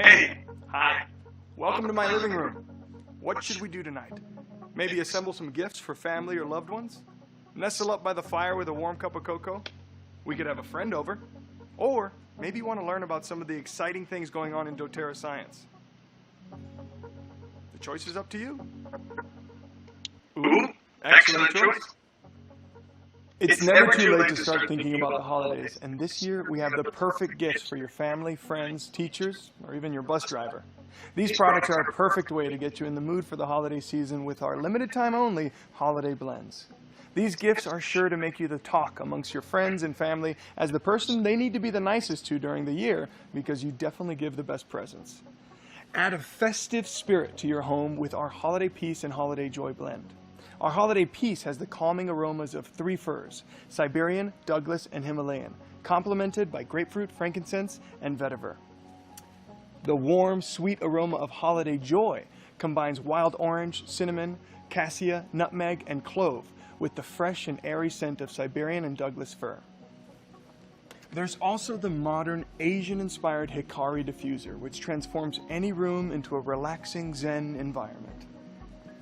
Hey. Hi. Welcome to my living room. What should we do tonight? Maybe assemble some gifts for family or loved ones? Nestle up by the fire with a warm cup of cocoa? We could have a friend over. Or maybe you want to learn about some of the exciting things going on in doTERRA science. The choice is up to you. Ooh, excellent choice. It's never too late to start thinking about the holidays, and this year we have the perfect gifts for your family, friends, teachers, or even your bus driver. These products are a perfect way to get you in the mood for the holiday season with our limited time only holiday blends. These gifts are sure to make you the talk amongst your friends and family as the person they need to be the nicest to during the year, because you definitely give the best presents. Add a festive spirit to your home with our Holiday Peace and Holiday Joy blend. Our Holiday Peace has the calming aromas of 3 firs, Siberian, Douglas, and Himalayan, complemented by grapefruit, frankincense, and vetiver. The warm, sweet aroma of Holiday Joy combines wild orange, cinnamon, cassia, nutmeg, and clove with the fresh and airy scent of Siberian and Douglas fir. There's also the modern Asian-inspired Hikari diffuser, which transforms any room into a relaxing Zen environment.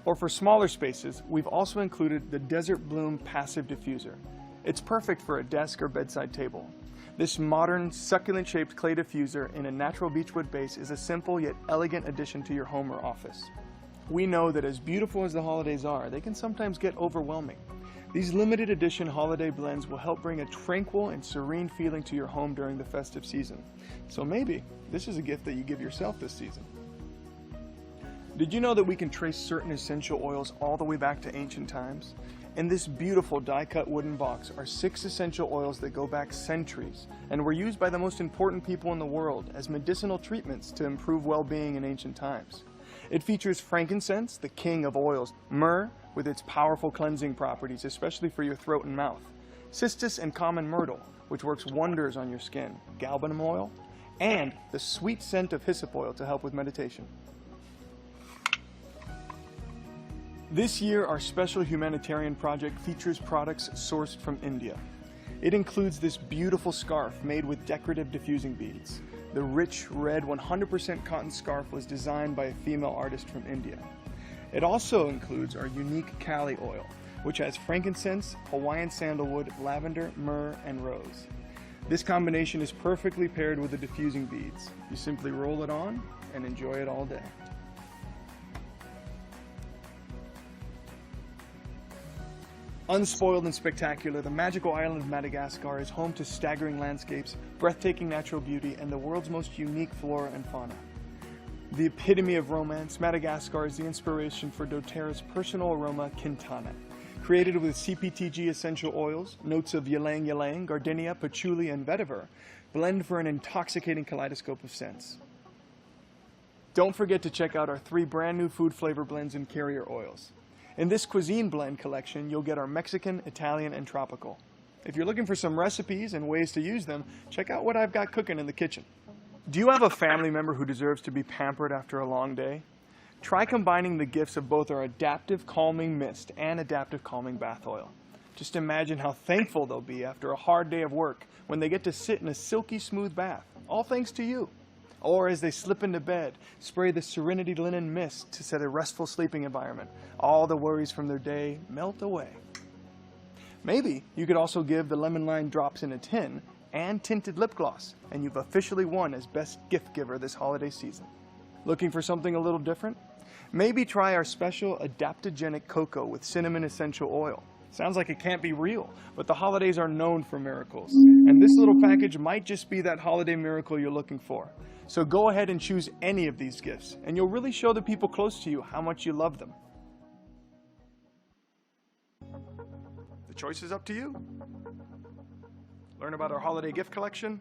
Or for smaller spaces, we've also included the Desert Bloom Passive Diffuser. It's perfect for a desk or bedside table. This modern, succulent-shaped clay diffuser in a natural beechwood base is a simple yet elegant addition to your home or office. We know that as beautiful as the holidays are, they can sometimes get overwhelming. These limited edition holiday blends will help bring a tranquil and serene feeling to your home during the festive season. So maybe this is a gift that you give yourself this season. Did you know that we can trace certain essential oils all the way back to ancient times? In this beautiful die-cut wooden box are 6 essential oils that go back centuries and were used by the most important people in the world as medicinal treatments to improve well-being in ancient times. It features frankincense, the king of oils, myrrh, with its powerful cleansing properties, especially for your throat and mouth, cistus and common myrtle, which works wonders on your skin, galbanum oil, and the sweet scent of hyssop oil to help with meditation. This year, our special humanitarian project features products sourced from India. It includes this beautiful scarf made with decorative diffusing beads. The rich, red, 100% cotton scarf was designed by a female artist from India. It also includes our unique Kali oil, which has frankincense, Hawaiian sandalwood, lavender, myrrh, and rose. This combination is perfectly paired with the diffusing beads. You simply roll it on and enjoy it all day. Unspoiled and spectacular, the magical island of Madagascar is home to staggering landscapes, breathtaking natural beauty, and the world's most unique flora and fauna. The epitome of romance, Madagascar is the inspiration for doTERRA's personal aroma Quintana. Created with CPTG essential oils, notes of ylang ylang, gardenia, patchouli, and vetiver, blend for an intoxicating kaleidoscope of scents. Don't forget to check out our 3 brand new food flavor blends and carrier oils. In this cuisine blend collection, you'll get our Mexican, Italian, and tropical. If you're looking for some recipes and ways to use them, check out what I've got cooking in the kitchen. Do you have a family member who deserves to be pampered after a long day? Try combining the gifts of both our Adaptive Calming Mist and Adaptive Calming Bath Oil. Just imagine how thankful they'll be after a hard day of work when they get to sit in a silky smooth bath, all thanks to you. Or as they slip into bed, spray the Serenity Linen Mist to set a restful sleeping environment. All the worries from their day melt away. Maybe you could also give the Lemon Lime Drops in a tin and tinted lip gloss, and you've officially won as best gift giver this holiday season. Looking for something a little different? Maybe try our special adaptogenic cocoa with cinnamon essential oil. Sounds like it can't be real, but the holidays are known for miracles, and this little package might just be that holiday miracle you're looking for. So go ahead and choose any of these gifts, and you'll really show the people close to you how much you love them. The choice is up to you. Learn about our holiday gift collection.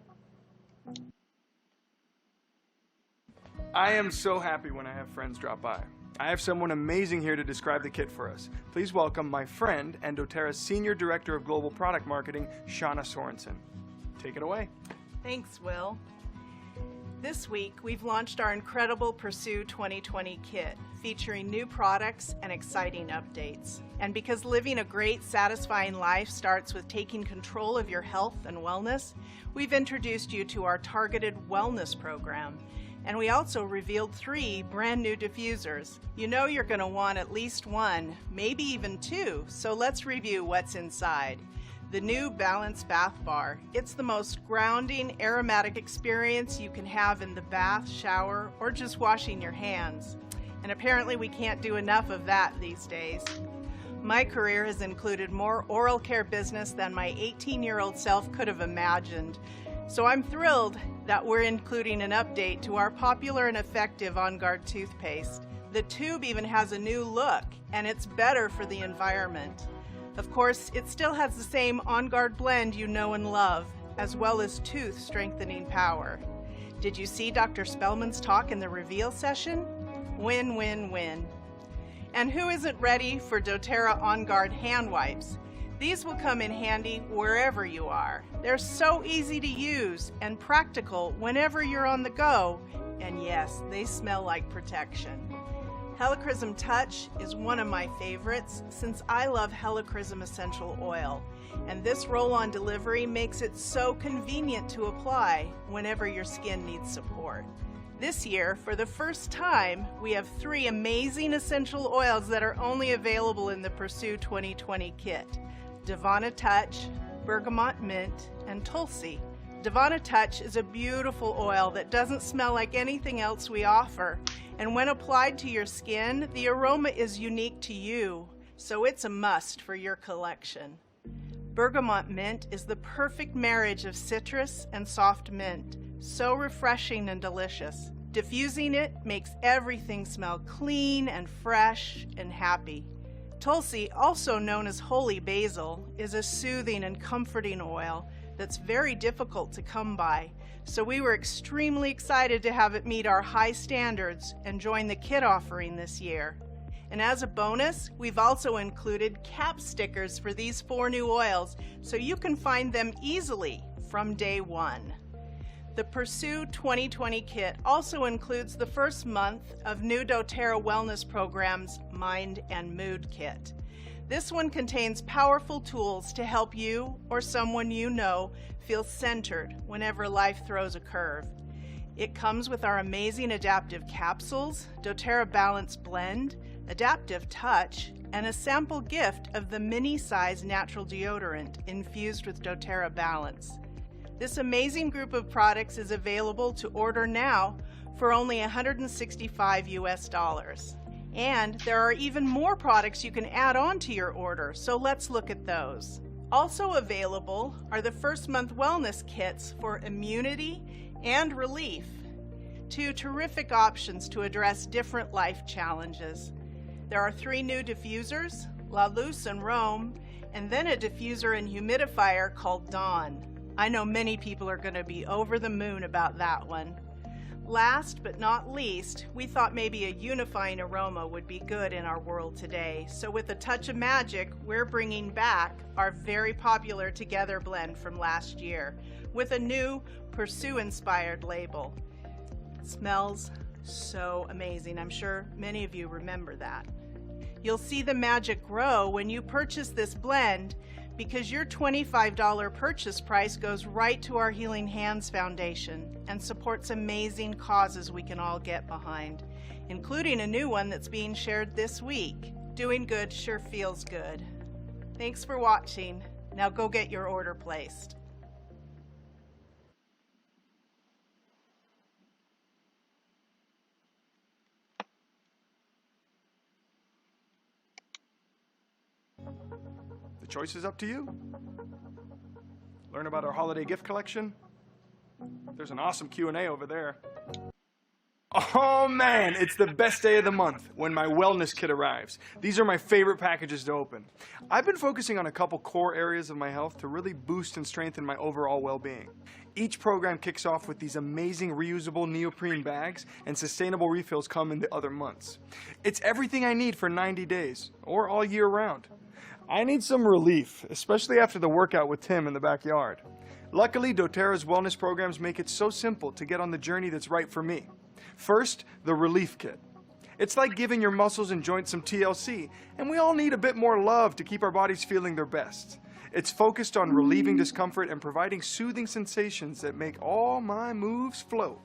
I am so happy when I have friends drop by. I have someone amazing here to describe the kit for us. Please welcome my friend and doTERRA's Senior Director of Global Product Marketing, Shauna Sorensen. Take it away. Thanks, Will. This week, we've launched our incredible Pursue 2020 kit, featuring new products and exciting updates. And because living a great, satisfying life starts with taking control of your health and wellness, we've introduced you to our targeted wellness program. And we also revealed 3 brand new diffusers. You know you're going to want at least 1, maybe even 2, so let's review what's inside. The new Balance Bath Bar. It's the most grounding, aromatic experience you can have in the bath, shower, or just washing your hands. And apparently we can't do enough of that these days. My career has included more oral care business than my 18-year-old self could have imagined. So I'm thrilled that we're including an update to our popular and effective On Guard toothpaste. The tube even has a new look, and it's better for the environment. Of course, it still has the same On Guard blend you know and love, as well as tooth strengthening power. Did you see Dr. Spellman's talk in the reveal session? Win, win, win. And who isn't ready for doTERRA On Guard hand wipes? These will come in handy wherever you are. They're so easy to use and practical whenever you're on the go, and yes, they smell like protection. Helichrysum Touch is one of my favorites since I love Helichrysum essential oil, and this roll-on delivery makes it so convenient to apply whenever your skin needs support. This year, for the first time, we have 3 amazing essential oils that are only available in the Pursue 2020 kit: Divana Touch, Bergamot Mint, and Tulsi. Divana Touch is a beautiful oil that doesn't smell like anything else we offer, and when applied to your skin, the aroma is unique to you, so it's a must for your collection. Bergamot Mint is the perfect marriage of citrus and soft mint, so refreshing and delicious. Diffusing it makes everything smell clean and fresh and happy. Tulsi, also known as holy basil, is a soothing and comforting oil that's very difficult to come by, so we were extremely excited to have it meet our high standards and join the kit offering this year. And as a bonus, we've also included cap stickers for these 4 new oils, so you can find them easily from day 1. The Pursue 2020 kit also includes the first month of new doTERRA wellness programs Mind and Mood Kit. This one contains powerful tools to help you or someone you know feel centered whenever life throws a curve. It comes with our amazing adaptive capsules, doTERRA Balance Blend, Adaptive Touch, and a sample gift of the mini-size natural deodorant infused with doTERRA Balance. This amazing group of products is available to order now for only $165 US. And there are even more products you can add on to your order, so let's look at those. Also available are the first month wellness kits for immunity and relief. 2 terrific options to address different life challenges. There are 3 new diffusers, La Luz and Rome, and then a diffuser and humidifier called Dawn. I know many people are going to be over the moon about that one. Last but not least, we thought maybe a unifying aroma would be good in our world today. So with a touch of magic, we're bringing back our very popular Together blend from last year with a new Pursue-inspired label. It smells so amazing. I'm sure many of you remember that. You'll see the magic grow when you purchase this blend, because your $25 purchase price goes right to our Healing Hands Foundation and supports amazing causes we can all get behind, including a new one that's being shared this week. Doing good sure feels good. Thanks for watching. Now go get your order placed. The choice is up to you. Learn about our holiday gift collection. There's an awesome Q&A over there. Oh man, it's the best day of the month when my wellness kit arrives. These are my favorite packages to open. I've been focusing on a couple core areas of my health to really boost and strengthen my overall well-being. Each program kicks off with these amazing reusable neoprene bags, and sustainable refills come in the other months. It's everything I need for 90 days, or all year round. I need some relief, especially after the workout with Tim in the backyard. Luckily, doTERRA's wellness programs make it so simple to get on the journey that's right for me. First, the Relief Kit. It's like giving your muscles and joints some TLC, and we all need a bit more love to keep our bodies feeling their best. It's focused on relieving discomfort and providing soothing sensations that make all my moves flow.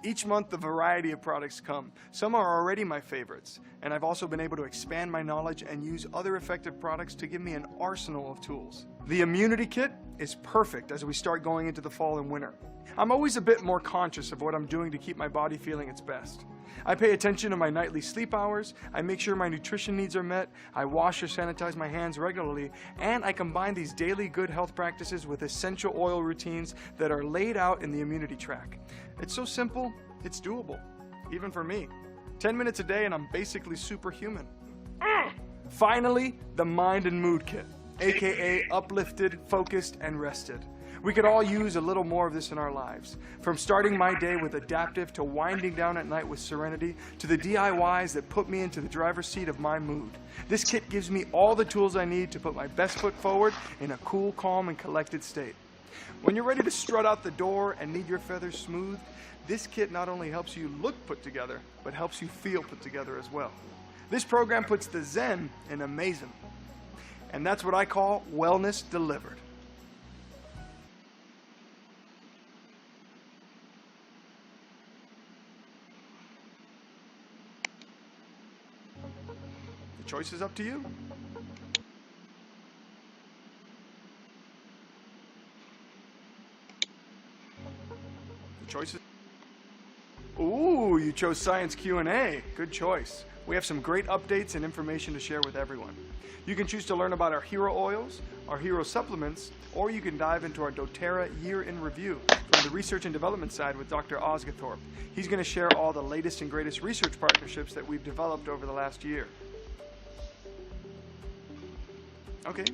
Each month, a variety of products come. Some are already my favorites, and I've also been able to expand my knowledge and use other effective products to give me an arsenal of tools. The immunity kit is perfect as we start going into the fall and winter. I'm always a bit more conscious of what I'm doing to keep my body feeling its best. I pay attention to my nightly sleep hours, I make sure my nutrition needs are met, I wash or sanitize my hands regularly, and I combine these daily good health practices with essential oil routines that are laid out in the immunity track. It's so simple, it's doable, even for me. 10 minutes a day and I'm basically superhuman. Finally, the Mind and Mood Kit, aka uplifted, focused, and rested. We could all use a little more of this in our lives. From starting my day with adaptive to winding down at night with serenity to the DIYs that put me into the driver's seat of my mood. This kit gives me all the tools I need to put my best foot forward in a cool, calm, and collected state. When you're ready to strut out the door and need your feathers smoothed, this kit not only helps you look put together, but helps you feel put together as well. This program puts the Zen in amazing. And that's what I call wellness delivered. The choice is up to you. The choice is... Ooh, you chose Science Q&A. Good choice. We have some great updates and information to share with everyone. You can choose to learn about our hero oils, our hero supplements, or you can dive into our doTERRA Year in Review from the research and development side with Dr. Osgathorpe. He's going to share all the latest and greatest research partnerships that we've developed over the last year. Okay.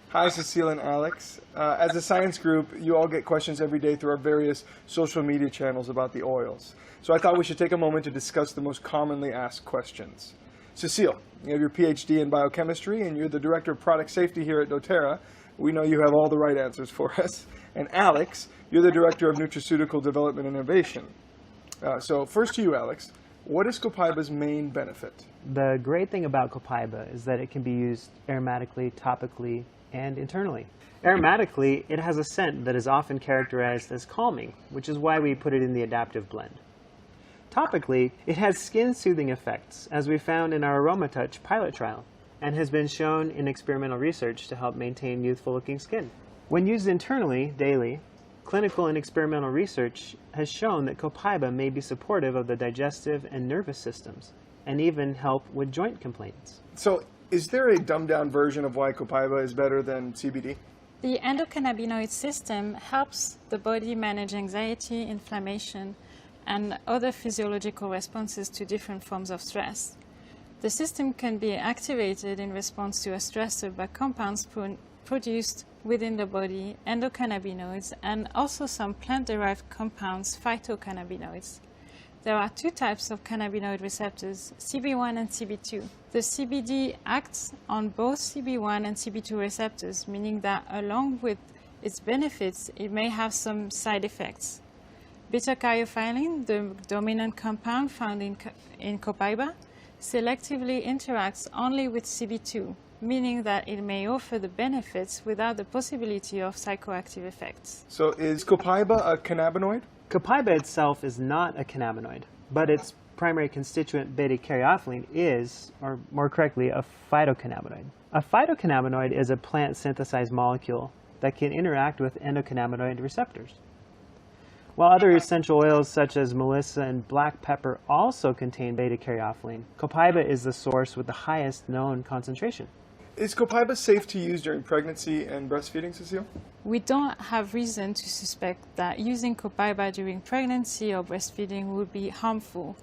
Hi, Cecile and Alex. As a science group, you all get questions every day through our various social media channels about the oils. So I thought we should take a moment to discuss the most commonly asked questions. Cecile, you have your PhD in biochemistry and you're the Director of Product Safety here at doTERRA. We know you have all the right answers for us. And Alex, you're the Director of Nutraceutical Development and Innovation. So first to you, Alex. What is Copaiba's main benefit? The great thing about Copaiba is that it can be used aromatically, topically, and internally. Aromatically, it has a scent that is often characterized as calming, which is why we put it in the adaptive blend. Topically, it has skin-soothing effects, as we found in our AromaTouch pilot trial, and has been shown in experimental research to help maintain youthful-looking skin. When used internally, daily, clinical and experimental research has shown that Copaiba may be supportive of the digestive and nervous systems, and even help with joint complaints. So, is there a dumbed-down version of why Copaiba is better than CBD? The endocannabinoid system helps the body manage anxiety, inflammation, and other physiological responses to different forms of stress. The system can be activated in response to a stressor by compounds produced within the body, endocannabinoids, and also some plant-derived compounds, phytocannabinoids. There are two types of cannabinoid receptors, CB1 and CB2. The CBD acts on both CB1 and CB2 receptors, meaning that along with its benefits, it may have some side effects. Beta-caryophyllene, the dominant compound found in Copaiba, selectively interacts only with CB2, meaning that it may offer the benefits without the possibility of psychoactive effects. So is Copaiba a cannabinoid? Copaiba itself is not a cannabinoid, but its primary constituent beta-caryophyllene is, or more correctly, a phytocannabinoid. A phytocannabinoid is a plant-synthesized molecule that can interact with endocannabinoid receptors. While other essential oils such as melissa and black pepper also contain beta-caryophyllene, Copaiba is the source with the highest known concentration. Is Copaiba safe to use during pregnancy and breastfeeding, Cecile? We don't have reason to suspect that using Copaiba during pregnancy or breastfeeding would be harmful,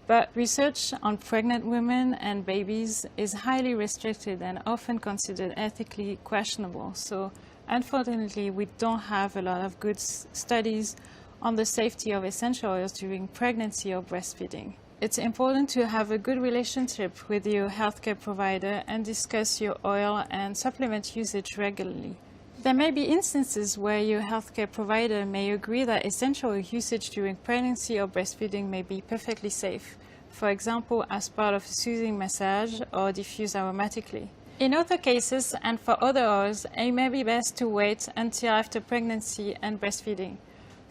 but research on pregnant women and babies is highly restricted and often considered ethically questionable. So unfortunately, we don't have a lot of good studies on the safety of essential oils during pregnancy or breastfeeding. It's important to have a good relationship with your healthcare provider and discuss your oil and supplement usage regularly. There may be instances where your healthcare provider may agree that essential oil usage during pregnancy or breastfeeding may be perfectly safe, for example, as part of a soothing massage or diffused aromatically. In other cases, and for other oils, it may be best to wait until after pregnancy and breastfeeding.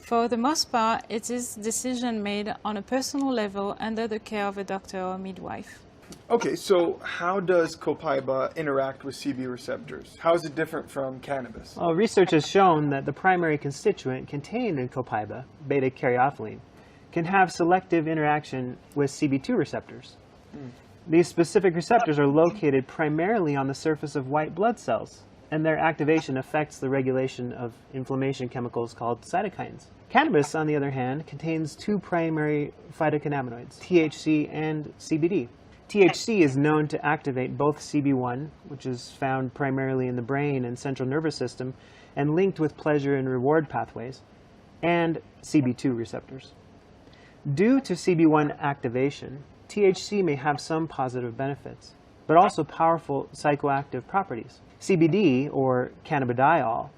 For the most part, it is a decision made on a personal level under the care of a doctor or midwife. Okay, so how does copaiba interact with CB receptors? How is it different from cannabis? Well, research has shown that the primary constituent contained in copaiba, beta-caryophyllene, can have selective interaction with CB2 receptors. These specific receptors are located primarily on the surface of white blood cells, and their activation affects the regulation of inflammation chemicals called cytokines. Cannabis, on the other hand, contains two primary phytocannabinoids, THC and CBD. THC is known to activate both CB1, which is found primarily in the brain and central nervous system, and linked with pleasure and reward pathways, and CB2 receptors. Due to CB1 activation, THC may have some positive benefits, but also powerful psychoactive properties. CBD, or cannabidiol,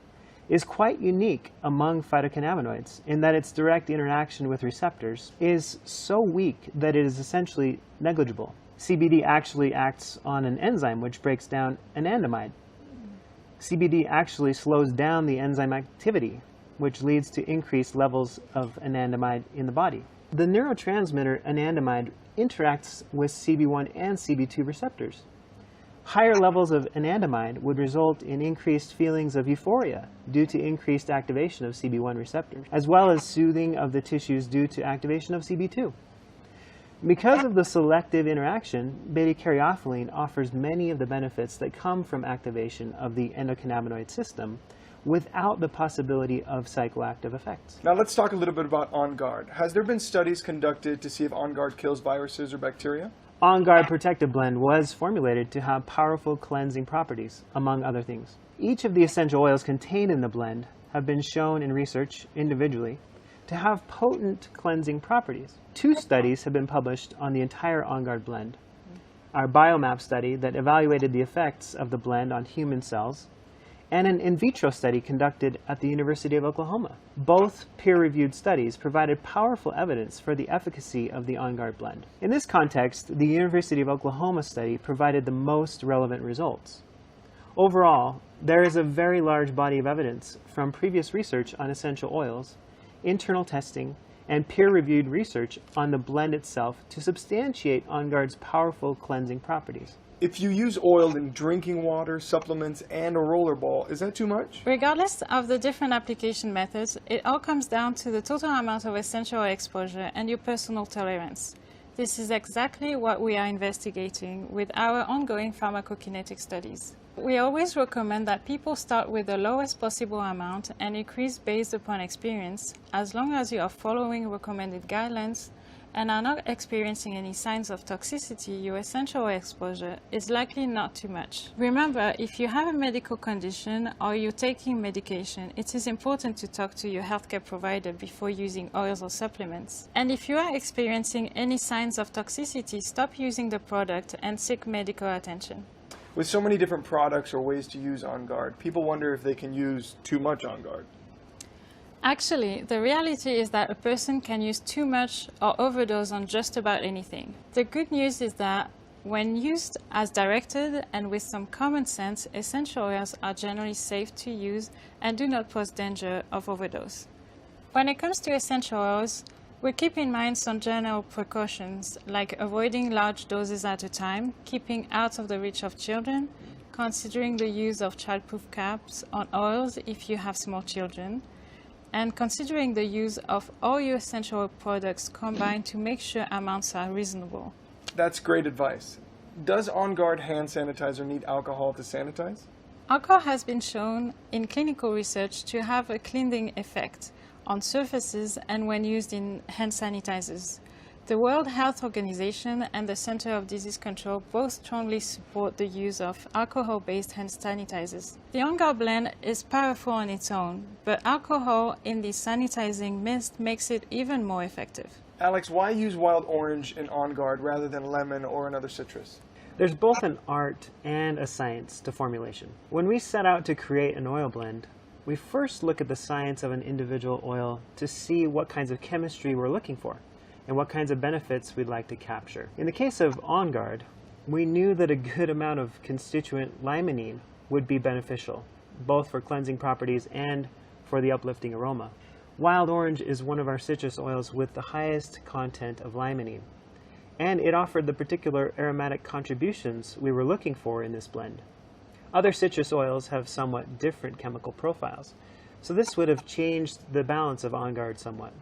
is quite unique among phytocannabinoids in that its direct interaction with receptors is so weak that it is essentially negligible. CBD actually acts on an enzyme which breaks down anandamide. CBD actually slows down the enzyme activity, which leads to increased levels of anandamide in the body. The neurotransmitter anandamide interacts with CB1 and CB2 receptors. Higher levels of anandamide would result in increased feelings of euphoria due to increased activation of CB1 receptors, as well as soothing of the tissues due to activation of CB2. Because of the selective interaction, beta-caryophyllene offers many of the benefits that come from activation of the endocannabinoid system without the possibility of psychoactive effects. Now let's talk a little bit about On Guard. Has there been studies conducted to see if On Guard kills viruses or bacteria? On Guard Protective Blend was formulated to have powerful cleansing properties, among other things. Each of the essential oils contained in the blend have been shown in research individually to have potent cleansing properties. 2 studies have been published on the entire On Guard blend. Our Biomap study that evaluated the effects of the blend on human cells, and an in vitro study conducted at the University of Oklahoma. Both peer-reviewed studies provided powerful evidence for the efficacy of the On Guard blend. In this context, the University of Oklahoma study provided the most relevant results. Overall, there is a very large body of evidence from previous research on essential oils, internal testing, and peer-reviewed research on the blend itself to substantiate On Guard's powerful cleansing properties. If you use oil in drinking water, supplements, and a rollerball, is that too much? Regardless of the different application methods, it all comes down to the total amount of essential oil exposure and your personal tolerance. This is exactly what we are investigating with our ongoing pharmacokinetic studies. We always recommend that people start with the lowest possible amount and increase based upon experience, as long as you are following recommended guidelines and are not experiencing any signs of toxicity. Your essential oil exposure is likely not too much. Remember, if you have a medical condition or you're taking medication, it is important to talk to your healthcare provider before using oils or supplements. And if you are experiencing any signs of toxicity, stop using the product and seek medical attention. With so many different products or ways to use On Guard, people wonder if they can use too much On Guard. Actually, the reality is that a person can use too much or overdose on just about anything. The good news is that when used as directed and with some common sense, essential oils are generally safe to use and do not pose danger of overdose. When it comes to essential oils, we keep in mind some general precautions like avoiding large doses at a time, keeping out of the reach of children, considering the use of childproof caps on oils if you have small children, and considering the use of all your essential oil products combined to make sure amounts are reasonable. That's great advice. Does On Guard hand sanitizer need alcohol to sanitize? Alcohol has been shown in clinical research to have a cleansing effect on surfaces and when used in hand sanitizers. The World Health Organization and the Center of Disease Control both strongly support the use of alcohol-based hand sanitizers. The On Guard blend is powerful on its own, but alcohol in the sanitizing mist makes it even more effective. Alex, why use wild orange in On Guard rather than lemon or another citrus? There's both an art and a science to formulation. When we set out to create an oil blend, we first look at the science of an individual oil to see what kinds of chemistry we're looking for and what kinds of benefits we'd like to capture. In the case of On Guard, we knew that a good amount of constituent limonene would be beneficial, both for cleansing properties and for the uplifting aroma. Wild orange is one of our citrus oils with the highest content of limonene, and it offered the particular aromatic contributions we were looking for in this blend. Other citrus oils have somewhat different chemical profiles, so this would have changed the balance of On Guard somewhat.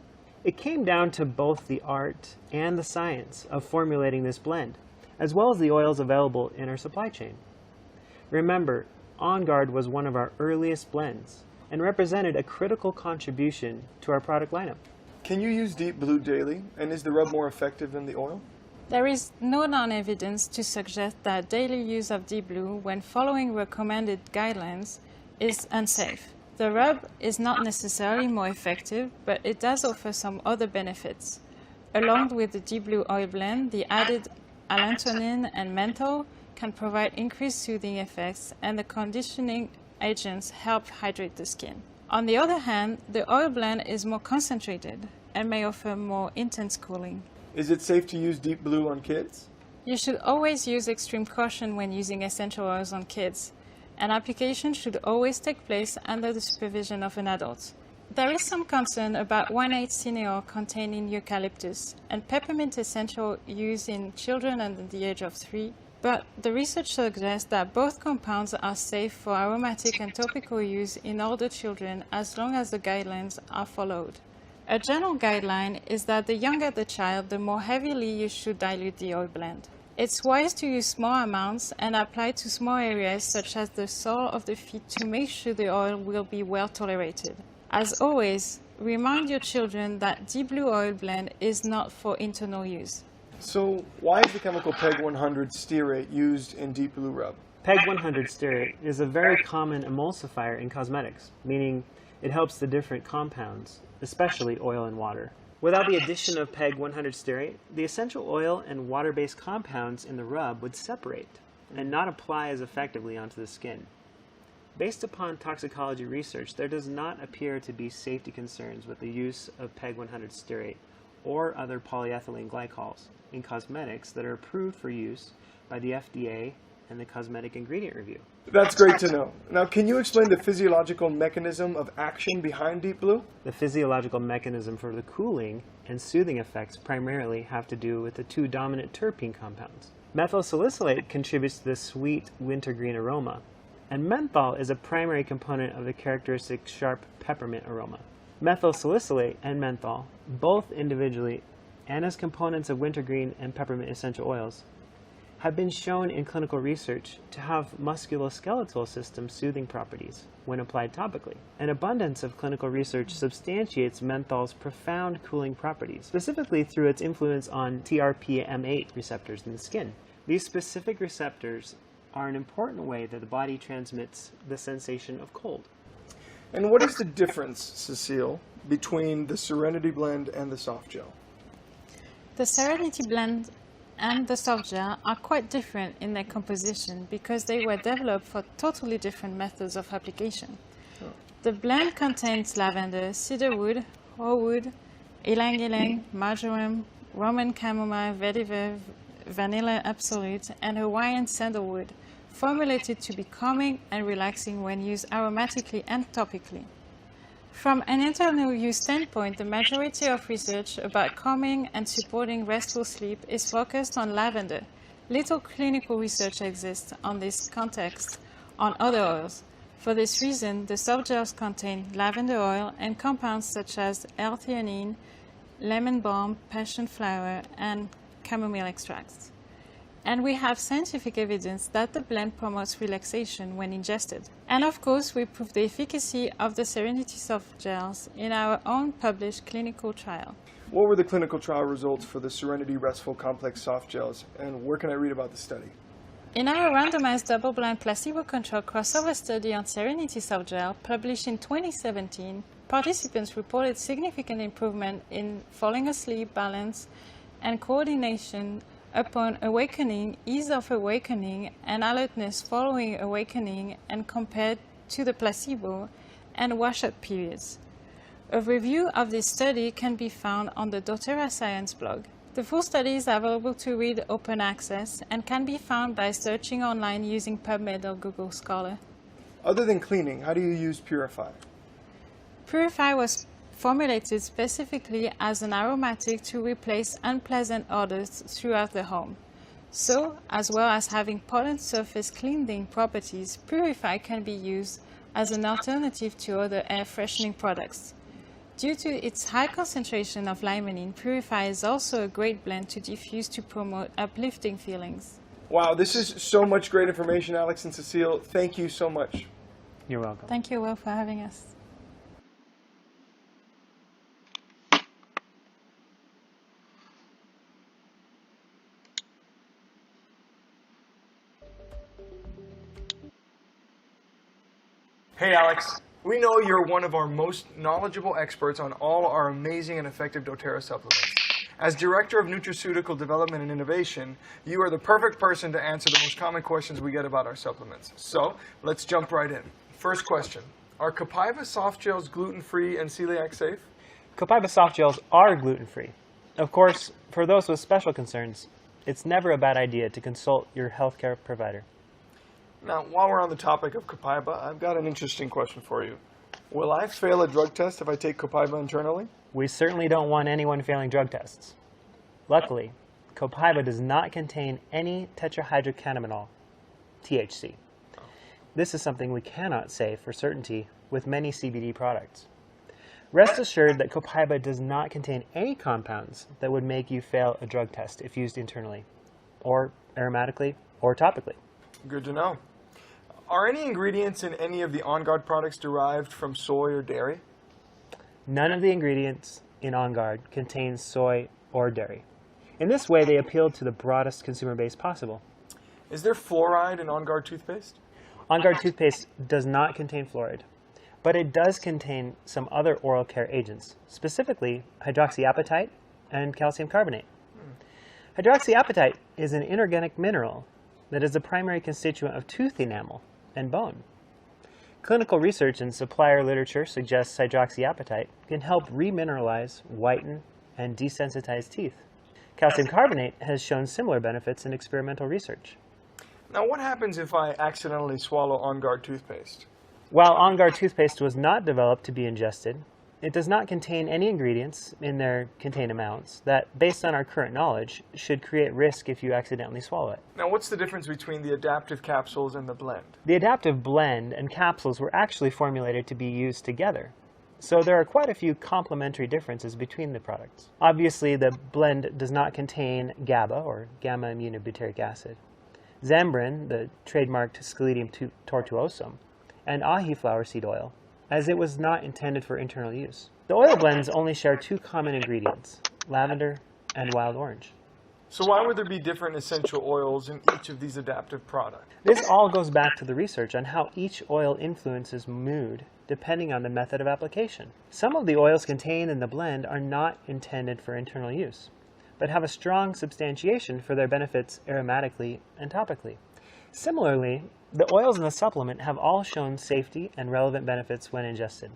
It came down to both the art and the science of formulating this blend, as well as the oils available in our supply chain. Remember, On Guard was one of our earliest blends and represented a critical contribution to our product lineup. Can you use Deep Blue daily, and is the rub more effective than the oil? There is no known evidence to suggest that daily use of Deep Blue when following recommended guidelines is unsafe. The rub is not necessarily more effective, but it does offer some other benefits. Along with the Deep Blue oil blend, the added allantoin and menthol can provide increased soothing effects, and the conditioning agents help hydrate the skin. On the other hand, the oil blend is more concentrated and may offer more intense cooling. Is it safe to use Deep Blue on kids? You should always use extreme caution when using essential oils on kids. An application should always take place under the supervision of an adult. There is some concern about 1,8 cineol containing eucalyptus and peppermint essential used in children under the age of 3, but the research suggests that both compounds are safe for aromatic and topical use in older children as long as the guidelines are followed. A general guideline is that the younger the child, the more heavily you should dilute the oil blend. It's wise to use small amounts and apply to small areas such as the sole of the feet to make sure the oil will be well tolerated. As always, remind your children that Deep Blue oil blend is not for internal use. So why is the chemical PEG 100 stearate used in Deep Blue rub? PEG 100 stearate is a very common emulsifier in cosmetics, meaning it helps the different compounds, especially oil and water. Without the addition of PEG 100 stearate, the essential oil and water-based compounds in the rub would separate and not apply as effectively onto the skin. Based upon toxicology research, there does not appear to be safety concerns with the use of PEG 100 stearate or other polyethylene glycols in cosmetics that are approved for use by the FDA and the Cosmetic Ingredient Review. That's great to know. Now, can you explain the physiological mechanism of action behind Deep Blue? The physiological mechanism for the cooling and soothing effects primarily have to do with the two dominant terpene compounds. Methyl salicylate contributes to the sweet wintergreen aroma, and menthol is a primary component of the characteristic sharp peppermint aroma. Methyl salicylate and menthol, both individually and as components of wintergreen and peppermint essential oils, have been shown in clinical research to have musculoskeletal system soothing properties when applied topically. An abundance of clinical research substantiates menthol's profound cooling properties, specifically through its influence on TRPM8 receptors in the skin. These specific receptors are an important way that the body transmits the sensation of cold. And what is the difference, Cecile, between the Serenity blend and the soft gel? The Serenity blend and the soft gel are quite different in their composition because they were developed for totally different methods of application. The blend contains lavender, cedarwood, harewood, ylang-ylang, marjoram, Roman chamomile, vetiver, vanilla absolute, and Hawaiian sandalwood, formulated to be calming and relaxing when used aromatically and topically. From an internal use standpoint, the majority of research about calming and supporting restful sleep is focused on lavender. Little clinical research exists on this context on other oils. For this reason, the soft gels contain lavender oil and compounds such as L-theanine, lemon balm, passion flower, and chamomile extracts. And we have scientific evidence that the blend promotes relaxation when ingested. And of course, we prove the efficacy of the Serenity soft gels in our own published clinical trial. What were the clinical trial results for the Serenity Restful Complex soft gels, and where can I read about the study? In our randomized double-blind placebo-controlled crossover study on Serenity soft gel, published in 2017, participants reported significant improvement in falling asleep, balance, and coordination upon awakening, ease of awakening, and alertness following awakening, and compared to the placebo and wash-up periods. A review of this study can be found on the doTERRA Science blog. The full study is available to read open access and can be found by searching online using PubMed or Google Scholar. Other than cleaning, how do you use Purify? Purify was formulated specifically as an aromatic to replace unpleasant odors throughout the home. So, as well as having pollen surface cleansing properties, Purify can be used as an alternative to other air freshening products. Due to its high concentration of limonene, Purify is also a great blend to diffuse to promote uplifting feelings. Wow, this is so much great information, Alex and Cecile. Thank you so much. You're welcome. Thank you, Will, for having us. Hey, Alex. We know you're one of our most knowledgeable experts on all our amazing and effective doTERRA supplements. As Director of Nutraceutical Development and Innovation, you are the perfect person to answer the most common questions we get about our supplements. So, let's jump right in. First question. Are Copaiba soft gels gluten-free and celiac safe? Copaiba soft gels are gluten-free. Of course, for those with special concerns, it's never a bad idea to consult your healthcare provider. Now, while we're on the topic of Copaiba, I've got an interesting question for you. Will I fail a drug test if I take Copaiba internally? We certainly don't want anyone failing drug tests. Luckily, Copaiba does not contain any tetrahydrocannabinol, THC. This is something we cannot say for certainty with many CBD products. Rest assured that Copaiba does not contain any compounds that would make you fail a drug test if used internally, or aromatically, or topically. Good to know. Are any ingredients in any of the On Guard products derived from soy or dairy? None of the ingredients in On Guard contain soy or dairy. In this way, they appeal to the broadest consumer base possible. Is there fluoride in On Guard toothpaste? On Guard toothpaste does not contain fluoride, but it does contain some other oral care agents, specifically hydroxyapatite and calcium carbonate. Hydroxyapatite is an inorganic mineral that is the primary constituent of tooth enamel and bone. Clinical research and supplier literature suggests hydroxyapatite can help remineralize, whiten, and desensitize teeth. Calcium carbonate has shown similar benefits in experimental research. Now, what happens if I accidentally swallow On Guard toothpaste? While On Guard toothpaste was not developed to be ingested, it does not contain any ingredients in their contained amounts that, based on our current knowledge, should create risk if you accidentally swallow it. Now, what's the difference between the adaptive capsules and the blend? The adaptive blend and capsules were actually formulated to be used together, so there are quite a few complementary differences between the products. Obviously, the blend does not contain GABA, or gamma-aminobutyric acid, Zambrin, the trademarked Scledium tortuosum, and ahi flower seed oil, as it was not intended for internal use. The oil blends only share two common ingredients, lavender and wild orange. So why would there be different essential oils in each of these adaptive products? This all goes back to the research on how each oil influences mood depending on the method of application. Some of the oils contained in the blend are not intended for internal use, but have a strong substantiation for their benefits aromatically and topically. Similarly, the oils in the supplement have all shown safety and relevant benefits when ingested.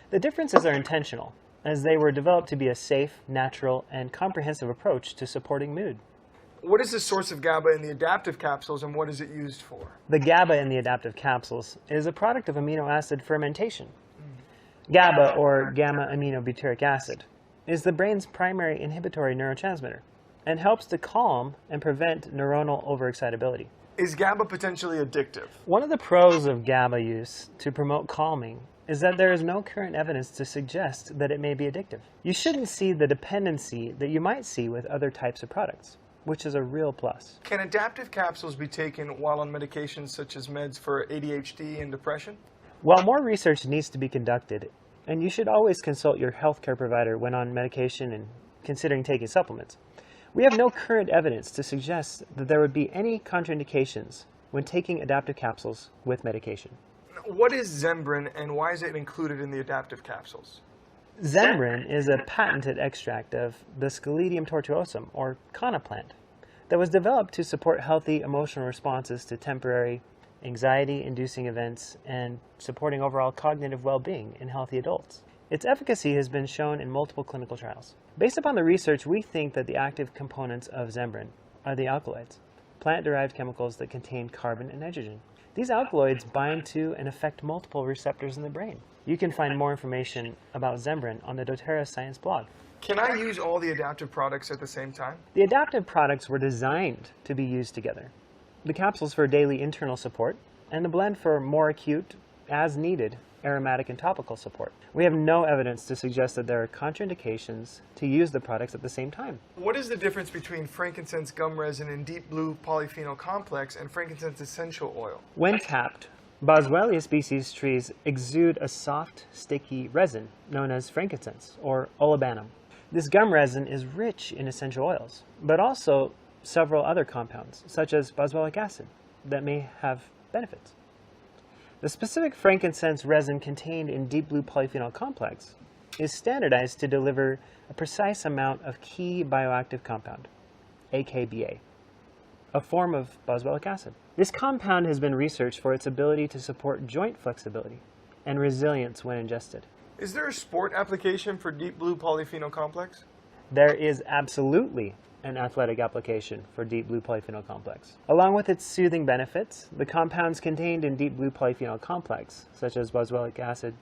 The differences are intentional, as they were developed to be a safe, natural, and comprehensive approach to supporting mood. What is the source of GABA in the adaptive capsules, and what is it used for? The GABA in the adaptive capsules is a product of amino acid fermentation. GABA, or gamma-aminobutyric acid, is the brain's primary inhibitory neurotransmitter and helps to calm and prevent neuronal overexcitability. Is GABA potentially addictive? One of the pros of GABA use to promote calming is that there is no current evidence to suggest that it may be addictive. You shouldn't see the dependency that you might see with other types of products, which is a real plus. Can adaptive capsules be taken while on medications such as meds for ADHD and depression? While more research needs to be conducted, and you should always consult your healthcare provider when on medication and considering taking supplements, we have no current evidence to suggest that there would be any contraindications when taking adaptive capsules with medication. What is Zambrin, and why is it included in the adaptive capsules? Zambrin is a patented extract of the Scledium tortuosum, or kanna plant, that was developed to support healthy emotional responses to temporary anxiety-inducing events and supporting overall cognitive well-being in healthy adults. Its efficacy has been shown in multiple clinical trials. Based upon the research, we think that the active components of Zambrin are the alkaloids, plant-derived chemicals that contain carbon and nitrogen. These alkaloids bind to and affect multiple receptors in the brain. You can find more information about Zembrin on the doTERRA Science blog. Can I use all the adaptive products at the same time? The adaptive products were designed to be used together. The capsules for daily internal support, and the blend for more acute, as needed, aromatic and topical support. We have no evidence to suggest that there are contraindications to use the products at the same time. What is the difference between frankincense gum resin and deep blue polyphenol complex and frankincense essential oil? When tapped, Boswellia species trees exude a soft, sticky resin known as frankincense or olibanum. This gum resin is rich in essential oils, but also several other compounds, such as boswellic acid, that may have benefits. The specific frankincense resin contained in deep blue polyphenol complex is standardized to deliver a precise amount of key bioactive compound, AKBA, a form of boswellic acid. This compound has been researched for its ability to support joint flexibility and resilience when ingested. Is there a sport application for deep blue polyphenol complex? There is absolutely an athletic application for deep blue polyphenol complex. Along with its soothing benefits, the compounds contained in deep blue polyphenol complex, such as boswellic acid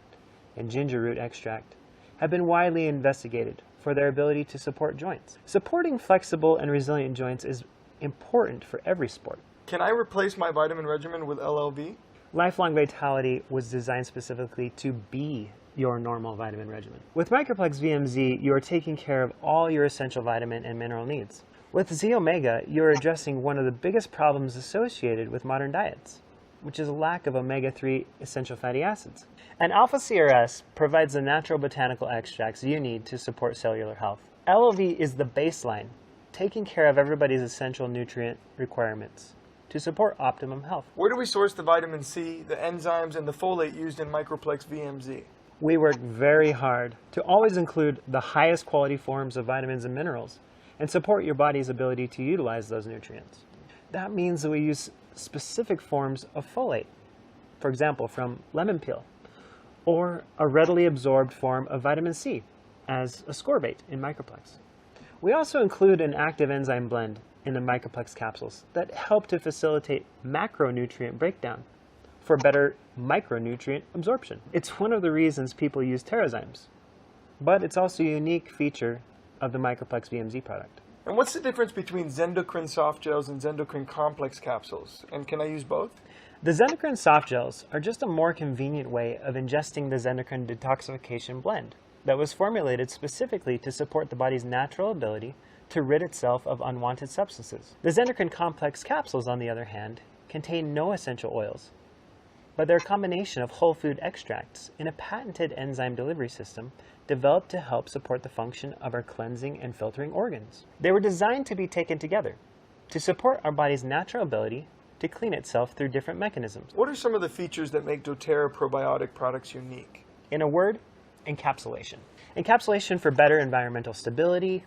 and ginger root extract, have been widely investigated for their ability to support joints. Supporting flexible and resilient joints is important for every sport. Can I replace my vitamin regimen with LLV? Lifelong Vitality was designed specifically to be your normal vitamin regimen. With Microplex VMZ, you are taking care of all your essential vitamin and mineral needs. With Z Omega, you are addressing one of the biggest problems associated with modern diets, which is a lack of omega-3 essential fatty acids. And Alpha CRS provides the natural botanical extracts you need to support cellular health. LLV is the baseline, taking care of everybody's essential nutrient requirements to support optimum health. Where do we source the vitamin C, the enzymes, and the folate used in Microplex VMZ? We work very hard to always include the highest quality forms of vitamins and minerals and support your body's ability to utilize those nutrients. That means that we use specific forms of folate, for example, from lemon peel, or a readily absorbed form of vitamin C as ascorbate in Microplex. We also include an active enzyme blend in the Microplex capsules that help to facilitate macronutrient breakdown for better micronutrient absorption. It's one of the reasons people use TerraZymes, but it's also a unique feature of the Microplex VMZ product. And what's the difference between Zendocrine soft gels and Zendocrine complex capsules? And can I use both? The Zendocrine soft gels are just a more convenient way of ingesting the Zendocrine detoxification blend that was formulated specifically to support the body's natural ability to rid itself of unwanted substances. The Zendocrine complex capsules, on the other hand, contain no essential oils, but they're a combination of whole food extracts in a patented enzyme delivery system developed to help support the function of our cleansing and filtering organs. They were designed to be taken together to support our body's natural ability to clean itself through different mechanisms. What are some of the features that make doTERRA probiotic products unique? In a word, encapsulation. Encapsulation for better environmental stability,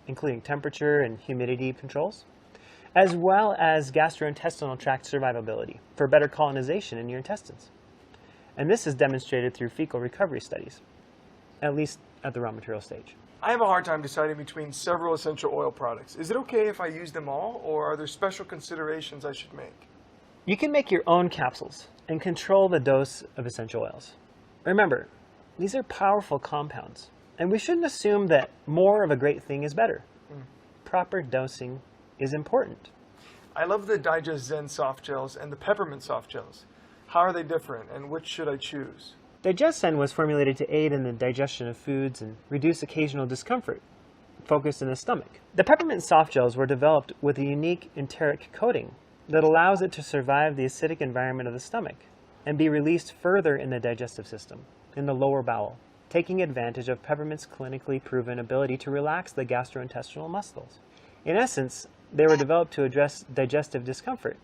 including temperature and humidity controls, as well as gastrointestinal tract survivability for better colonization in your intestines. And this is demonstrated through fecal recovery studies, at least at the raw material stage. I have a hard time deciding between several essential oil products. Is it okay if I use them all, or are there special considerations I should make? You can make your own capsules and control the dose of essential oils. Remember, these are powerful compounds, and we shouldn't assume that more of a great thing is better. Proper dosing is important. I love the Digest Zen soft gels and the peppermint soft gels. How are they different, and which should I choose? DigestZen was formulated to aid in the digestion of foods and reduce occasional discomfort, focused in the stomach. The peppermint soft gels were developed with a unique enteric coating that allows it to survive the acidic environment of the stomach and be released further in the digestive system, in the lower bowel, taking advantage of peppermint's clinically proven ability to relax the gastrointestinal muscles. In essence, they were developed to address digestive discomfort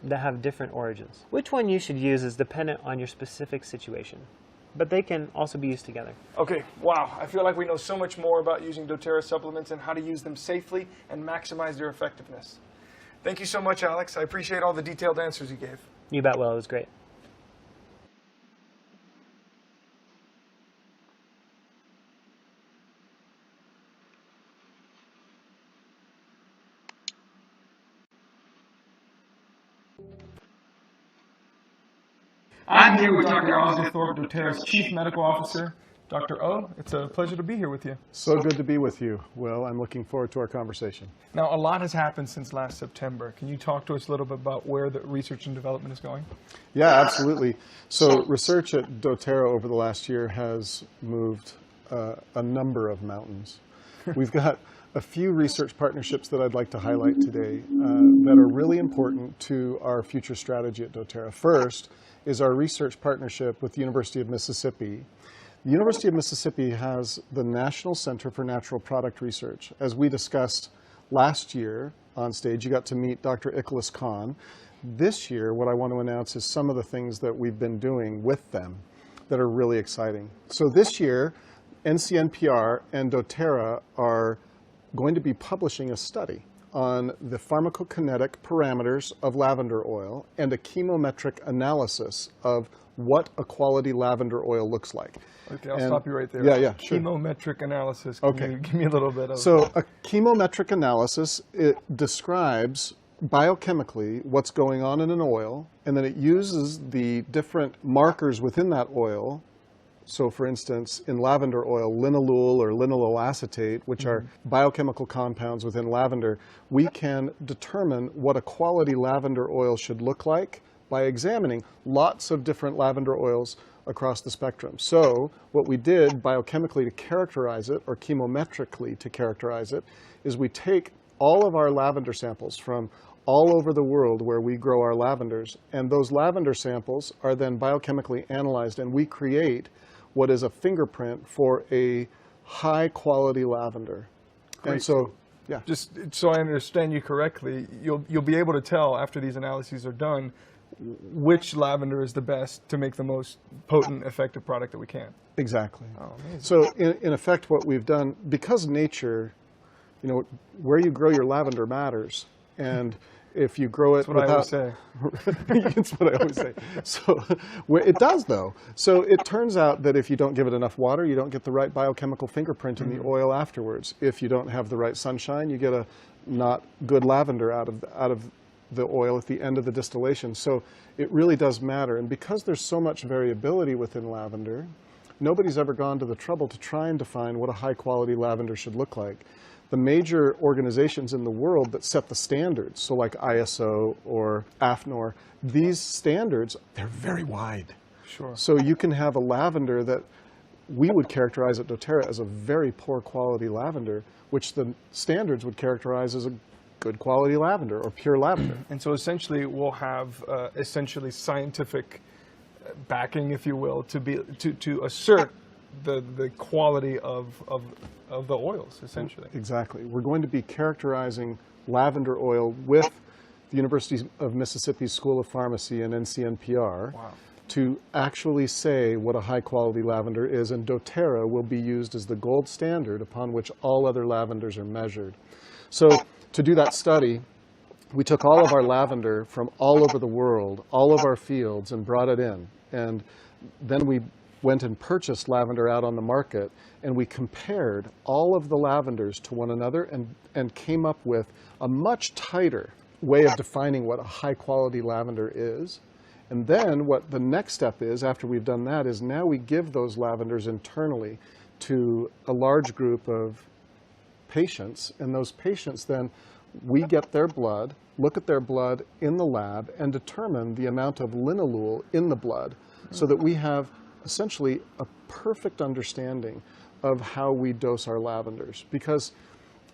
that have different origins. Which one you should use is dependent on your specific situation, but they can also be used together. Okay, wow, I feel like we know so much more about using doTERRA supplements and how to use them safely and maximize their effectiveness. Thank you so much, Alex. I appreciate all the detailed answers you gave. You bet, Will. It was great. I'm here with Dr. Osgood Thorpe, doTERRA's Chief Medical Officer. Dr. O, it's a pleasure to be here with you. So good to be with you. Well, I'm looking forward to our conversation. Now, a lot has happened since last September. Can you talk to us a little bit about where the research and development is going? Yeah, absolutely. So research at doTERRA over the last year has moved a number of mountains. We've got a few research partnerships that I'd like to highlight today that are really important to our future strategy at doTERRA. First is our research partnership with the University of Mississippi. The University of Mississippi has the National Center for Natural Product Research. As we discussed last year on stage, you got to meet Dr. Ikhlas Khan. This year, what I want to announce is some of the things that we've been doing with them that are really exciting. So this year, NCNPR and doTERRA are going to be publishing a study on the pharmacokinetic parameters of lavender oil and a chemometric analysis of what a quality lavender oil looks like. Okay, I'll stop you right there. Yeah, sure. Chemometric analysis. Okay. Give me a little bit of... So a chemometric analysis, it describes biochemically what's going on in an oil, and then it uses the different markers within that oil. So for instance, in lavender oil, linalool or linalool acetate, which are biochemical compounds within lavender, we can determine what a quality lavender oil should look like by examining lots of different lavender oils across the spectrum. So what we did biochemically to characterize it, or chemometrically to characterize it, is we take all of our lavender samples from all over the world where we grow our lavenders, and those lavender samples are then biochemically analyzed, and we create what is a fingerprint for a high quality lavender. Great. And so, yeah. Just so I understand you correctly, you'll be able to tell after these analyses are done which lavender is the best to make the most potent, effective product that we can. Exactly. Oh, amazing. So in effect, what we've done, because nature, you know, where you grow your lavender matters, and if you grow it That's what I always without, say. That's what I always say. So it does, though. So it turns out that if you don't give it enough water, you don't get the right biochemical fingerprint in the oil afterwards. If you don't have the right sunshine, you get a not good lavender out of the oil at the end of the distillation. So it really does matter. And because there's so much variability within lavender, nobody's ever gone to the trouble to try and define what a high-quality lavender should look like. The major organizations in the world that set the standards, so like ISO or AFNOR, these standards, they're very wide. Sure. So you can have a lavender that we would characterize at doTERRA as a very poor quality lavender, which the standards would characterize as a good quality lavender or pure lavender. And so essentially we'll have essentially scientific backing, if you will, to assert the quality of the oils, essentially. Exactly. We're going to be characterizing lavender oil with the University of Mississippi School of Pharmacy and NCNPR to actually say what a high-quality lavender is, and doTERRA will be used as the gold standard upon which all other lavenders are measured. So to do that study, we took all of our lavender from all over the world, all of our fields, and brought it in. And then we went and purchased lavender out on the market, and we compared all of the lavenders to one another and came up with a much tighter way of defining what a high-quality lavender is. And then what the next step is, after we've done that, is now we give those lavenders internally to a large group of patients, and those patients then, we get their blood, look at their blood in the lab, and determine the amount of linalool in the blood so that we have essentially a perfect understanding of how we dose our lavenders. Because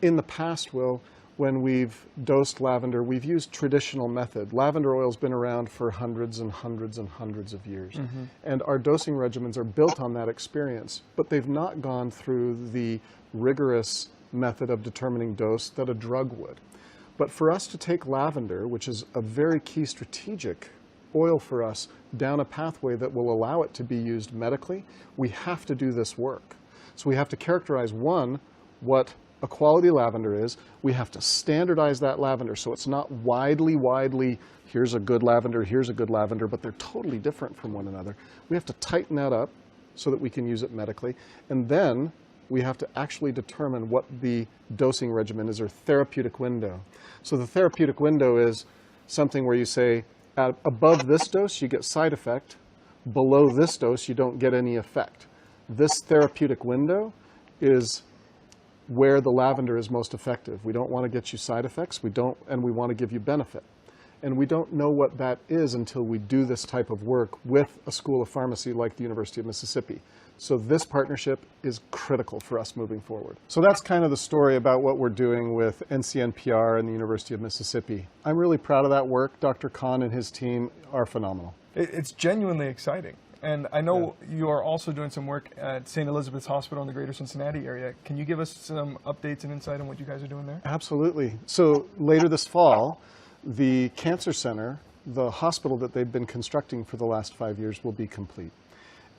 in the past, Will, when we've dosed lavender, we've used traditional method. Lavender oil's been around for hundreds and hundreds and hundreds of years. And our dosing regimens are built on that experience, but they've not gone through the rigorous method of determining dose that a drug would. But for us to take lavender, which is a very key strategic oil for us, down a pathway that will allow it to be used medically, we have to do this work. So we have to characterize, one, what a quality lavender is. We have to standardize that lavender so it's not widely, here's a good lavender, but they're totally different from one another. We have to tighten that up so that we can use it medically. And then we have to actually determine what the dosing regimen is, or therapeutic window. So the therapeutic window is something where you say, above this dose, you get side effect. below this dose, you don't get any effect. This therapeutic window is where the lavender is most effective. We don't want to get you side effects, and we want to give you benefit. And we don't know what that is until we do this type of work with a school of pharmacy like the University of Mississippi. So this partnership is critical for us moving forward. So that's kind of the story about what we're doing with NCNPR and the University of Mississippi. I'm really proud of that work. Dr. Kahn and his team are phenomenal. It's genuinely exciting. And I know you are also doing some work at St. Elizabeth's Hospital in the greater Cincinnati area. Can you give us some updates and insight on what you guys are doing there? Absolutely. So later this fall, the cancer center, the hospital that they've been constructing for the last 5 years, will be complete.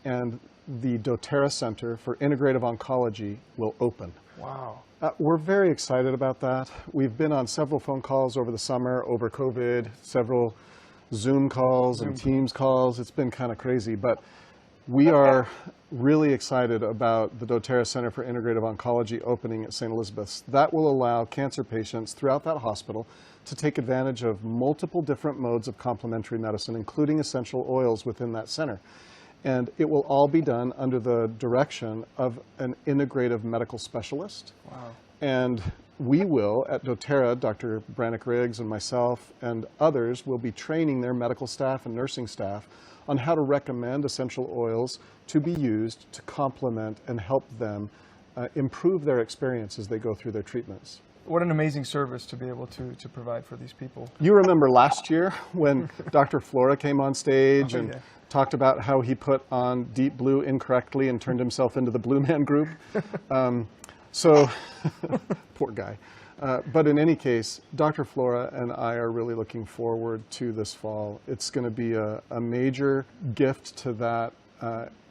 And the doTERRA Center for Integrative Oncology will open. Wow. We're very excited about that. We've been on several phone calls over the summer, over COVID, several Zoom calls and Teams calls. It's been kind of crazy, but we are really excited about the doTERRA Center for Integrative Oncology opening at St. Elizabeth's. That will allow cancer patients throughout that hospital to take advantage of multiple different modes of complementary medicine, including essential oils within that center. And it will all be done under the direction of an integrative medical specialist. Wow. And we will, at doTERRA, Dr. Brannick Riggs and myself and others will be training their medical staff and nursing staff on how to recommend essential oils to be used to complement and help them improve their experience as they go through their treatments. What an amazing service to be able to provide for these people. You remember last year when Dr. Flora came on stage and talked about how he put on deep blue incorrectly and turned himself into the Blue Man Group? So, poor guy. But in any case, Dr. Flora and I are really looking forward to this fall. It's going to be a major gift to that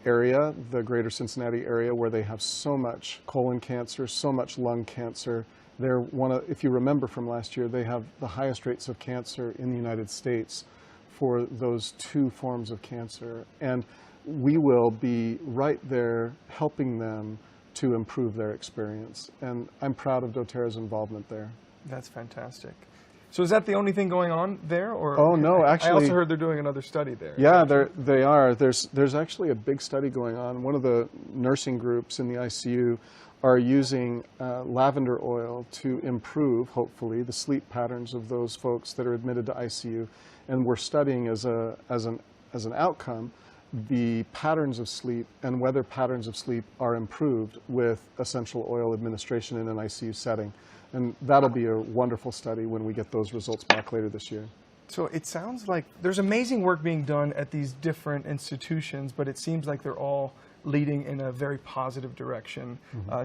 area, the greater Cincinnati area, where they have so much colon cancer, so much lung cancer. They're if you remember from last year, they have the highest rates of cancer in the United States for those two forms of cancer. And we will be right there helping them to improve their experience. And I'm proud of doTERRA's involvement there. That's fantastic. So is that the only thing going on there? Or oh, no, actually. I also heard they're doing another study there. Yeah, they are. There's actually a big study going on. One of the nursing groups in the ICU are using lavender oil to improve, hopefully, the sleep patterns of those folks that are admitted to ICU. And we're studying as an outcome the patterns of sleep and whether patterns of sleep are improved with essential oil administration in an ICU setting. And that'll be a wonderful study when we get those results back later this year. So it sounds like there's amazing work being done at these different institutions, but it seems like they're all leading in a very positive direction.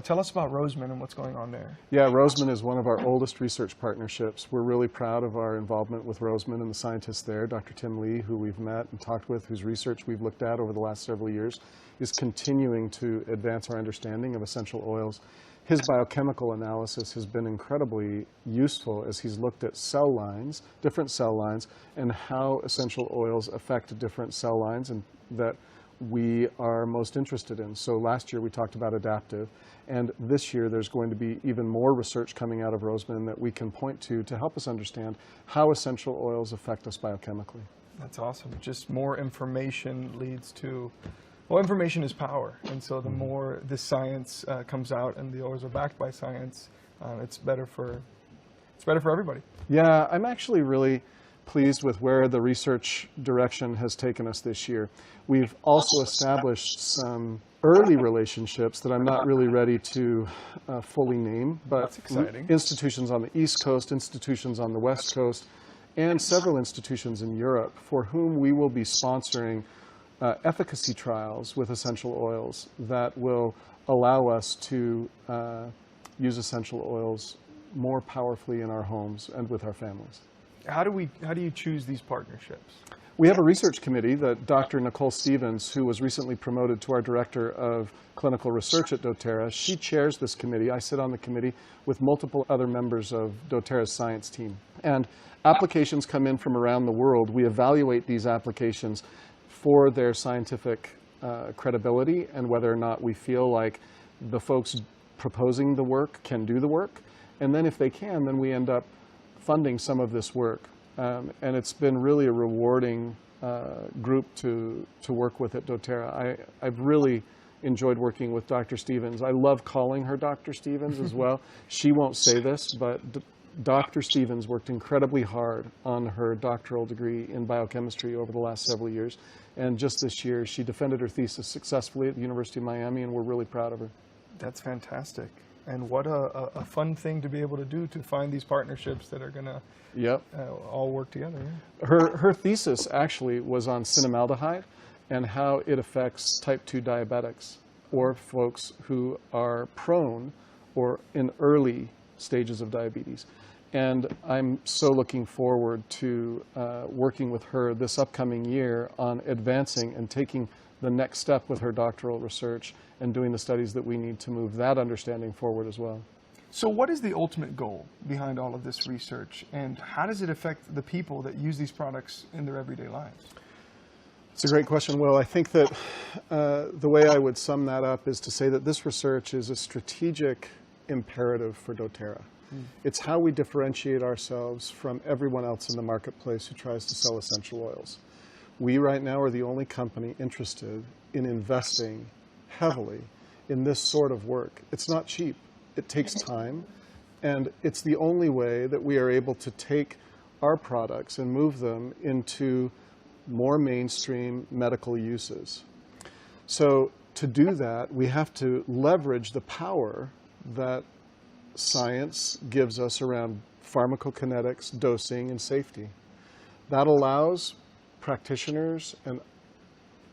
Tell us about Roseman and what's going on there. Yeah, Roseman is one of our oldest research partnerships. We're really proud of our involvement with Roseman and the scientists there. Dr. Tim Lee, who we've met and talked with, whose research we've looked at over the last several years, is continuing to advance our understanding of essential oils. His biochemical analysis has been incredibly useful as he's looked at cell lines, different cell lines, and how essential oils affect different cell lines and that we are most interested in. So last year we talked about adaptive, and this year there's going to be even more research coming out of Roseman that we can point to help us understand how essential oils affect us biochemically. That's awesome. Just more information leads to, well, information is power, and so the more the science comes out and the oils are backed by science, it's better for everybody. Yeah, I'm actually really pleased with where the research direction has taken us this year. We've also established some early relationships that I'm not really ready to fully name, but that's exciting. Institutions on the East Coast, institutions on the West Coast, and several institutions in Europe for whom we will be sponsoring efficacy trials with essential oils that will allow us to use essential oils more powerfully in our homes and with our families. How do you choose these partnerships? We have a research committee that Dr. Nicole Stevens, who was recently promoted to our Director of Clinical Research at doTERRA, she chairs this committee. I sit on the committee with multiple other members of doTERRA's science team. And applications come in from around the world. We evaluate these applications for their scientific credibility and whether or not we feel like the folks proposing the work can do the work. And then if they can, then we end up funding some of this work. And it's been really a rewarding group to work with at doTERRA. I've really enjoyed working with Dr. Stevens. I love calling her Dr. Stevens as well. She won't say this, but Dr. Stevens worked incredibly hard on her doctoral degree in biochemistry over the last several years. And just this year, she defended her thesis successfully at the University of Miami, and we're really proud of her. That's fantastic. And what a fun thing to be able to do, to find these partnerships that are going to all work together. Yeah. Her thesis actually was on cinnamaldehyde and how it affects type 2 diabetics, or folks who are prone or in early stages of diabetes. And I'm so looking forward to working with her this upcoming year on advancing and taking the next step with her doctoral research and doing the studies that we need to move that understanding forward as well. So what is the ultimate goal behind all of this research, and how does it affect the people that use these products in their everyday lives? It's a great question, Will. I think that the way I would sum that up is to say that this research is a strategic imperative for doTERRA. It's how we differentiate ourselves from everyone else in the marketplace who tries to sell essential oils. We right now are the only company interested in investing heavily in this sort of work. It's not cheap. It takes time, and it's the only way that we are able to take our products and move them into more mainstream medical uses. So to do that, we have to leverage the power that science gives us around pharmacokinetics, dosing, and safety. That allows practitioners and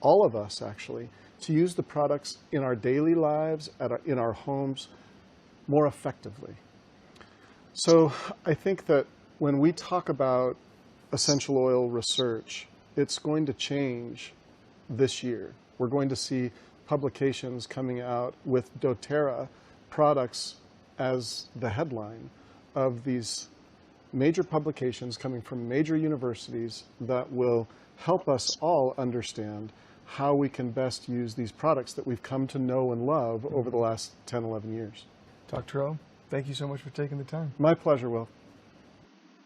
all of us actually to use the products in our daily lives, in our homes, more effectively. So I think that when we talk about essential oil research, it's going to change this year. We're going to see publications coming out with doTERRA products as the headline of these major publications coming from major universities that will help us all understand how we can best use these products that we've come to know and love over the last 10, 11 years. Dr. O, thank you so much for taking the time. My pleasure, Will.